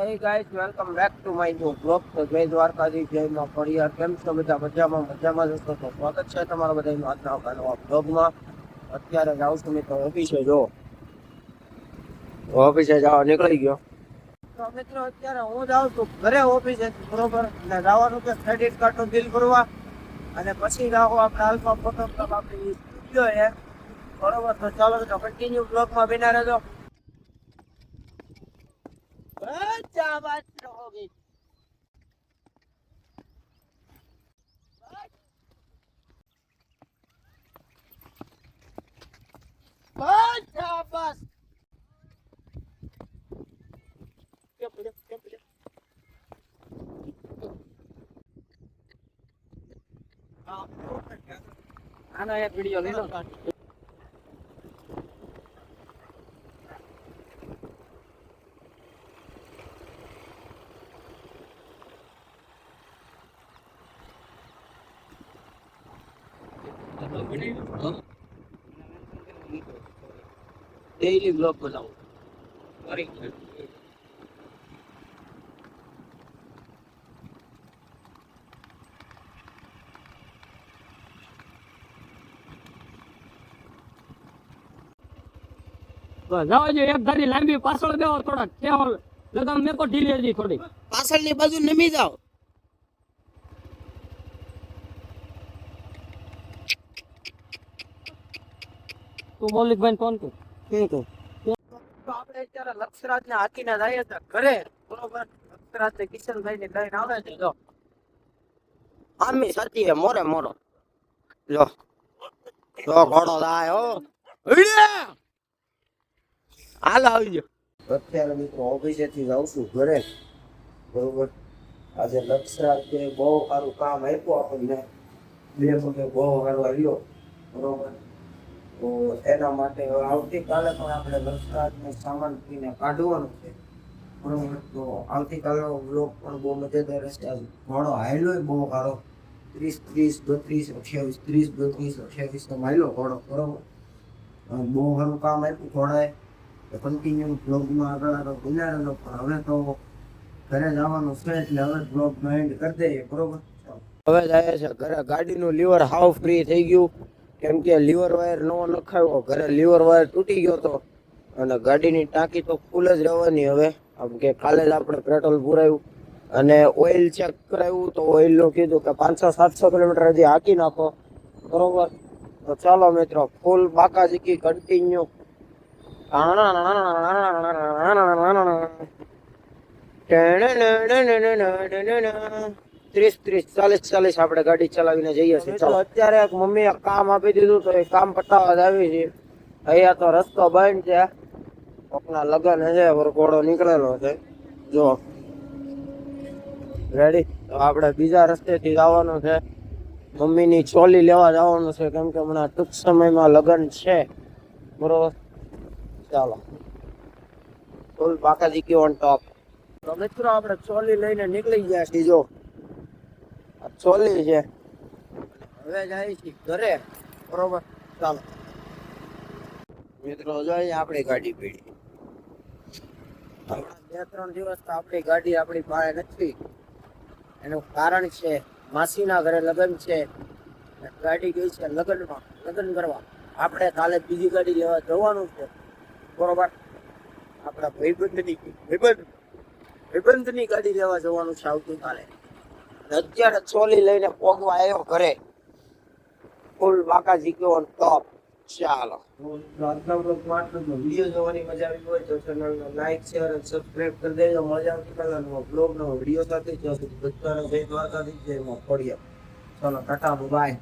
Hey guys, welcome back to my new vlog. તો જય દ્વારકાધીશ, જય માં ફળિયાર. કેમ છો બધા? મજામાં જશો તો સ્વાગત છે તમારા બધાનું આજના નવા vlogમાં. અત્યારે જાઉં છું મિત્રો ઓફિસે. જો ઓફિસે જવા નીકળી ગયો. તો મિત્રો અત્યારે હું જાઉં છું ઘરે ઓફિસે, બરોબર. અને જવાનું છે ક્રેડિટ કાર્ડનું બિલ ભરવા, અને પછી જાઓ આપણે હાલમાં ફોટો આપણી સ્ટુડિયો છે, બરોબર. તો ચાલો તો કન્ટિન્યુ vlogમાં બિના રહેજો. क्या बात होगी बस आना एक वीडियो ले लो. डेली ब्लॉग बनाओ. जाओ जो एक घड़ी लांबी पाछળ देओ થોડા કેવો લગામ મેકો ઢીલી હતી થોડી પાછળની બાજુ નમી જાઓ. તું મૌલિકભાઈ કોણ તું તો આપણે અત્યારે લક્ષરાજ ને હાકીને જઈએ છીએ ઘરે, બરોબર. લક્ષરાજ ને કિશનભાઈ ને લઈને આવે છે. જો આમી સાચી હે, મોરે મોરો. જો જો ઘોડો જાય હો. હાલ આવી ગયો. અત્યારે મિત્રો ઓફિસે થી જાઉં છું ઘરે, બરોબર. આજે લક્ષરાજ કે બહુ સારું કામ આપ્યું આપણને, બે પગે બહુ સારું આવ્યો, બરોબર. તો એના માટે આવતીકાલે પણ આપણે લક્ષરાજને સામાન પીને કાઢવાનું છે, બરોબર. તો આવતીકાલે વ્લોગ પણ બહુ મજેદાર રહેશે. ઘોડો હાયલો બહુ સારો, 30, 32, 28, 30, 32, 28 તો હાયલો ઘોડો, બરોબર. બહુ સારું કામ આપ્યું ઘોડાએ. કન્ટિન્યુ બ્લોગમાં આગળ બનાવેલો, પણ હવે તો ઘરે જવાનું છે એટલે હવે બ્લોગનો એન્ડ કરી દઈએ, બરોબર. હવે જાય છે ઘરે. ગાડીનું લીવર હાવ ફ્રી થઈ ગયું, કેમ કે લીવર વાયર નવો નખાવ્યો. ઘરે લીવર વાયર તૂટી ગયો હતો, અને ગાડીની ટાંકી તો ફૂલ જ રહેવાની હવે. આમ કે કાલે જ આપણે પેટ્રોલ પુરાવ્યું અને ઓઇલ ચેક કરાવ્યું, તો ઓઇલનું કીધું કે 500-700 કિલોમીટર હજી હાકી નાખો, બરોબર. તો ચાલો મિત્રો, ફૂલ બાકાજીકી કન્ટિન્યુ. 30-40 આપણે ગાડી ચલાવીને જઈએ છીએ. ચાલો અત્યારે એક મમ્મીએ કામ આપી દીધું, તો એ કામ પતાવવા જ આવી છે. અહીંયા તો રસ્તો બંધ છે, કોકના લગન છે, વરઘોડો નીકળેલો છે. જો રેડી. તો આપણે બીજા રસ્તેથી જવાનું છે, મમ્મીની ચોલી લેવા જવાનું છે, કેમ કે હમણાં ટૂંક સમયમાં લગન છે, બરોબર. ચાલો ફૂલ બાકાજીકી ઓન ટોપ. તો મિત્રો આપણે ચોલી લઈને નીકળી ગયા છીએ. જો આ ચોલી છે, હવે જાય છે ઘરે, બરોબર. ચાલો મિત્રો, જોઈએ આપણી ગાડી પડી. 2-3 દિવસ તો આપણી ગાડી આપણી પાસે નથી. એનું કારણ છે માસીના ઘરે લગ્ન છે, ગાડી ગઈ છે લગ્નમાં, લગ્ન કરવા. આપણે કાલે બીજી ગાડી લેવા જવાનું છે, બરોબર. આપણા ભાઈબંધની ગાડી લેવા જવાનું છે આવતીકાલે. અત્યારે ચોલી લઈને પોગવા આવ્યો ઘરે, ફૂલ બાકાજીકી ઓન ટોપ. ચાલો વિડીયો જોવાની મજા આવી હોય તો ચેનલને લાઈક, શેર અને સબસ્ક્રાઇબ કરી દેજો. મજા આવતીકાલે બ્લોગનો વિડીયો સાથે. ત્યાં સુધી બધાને જય દ્વારકાધીશ, જય માં ફળિયા. ચાલો ટાટા બાય.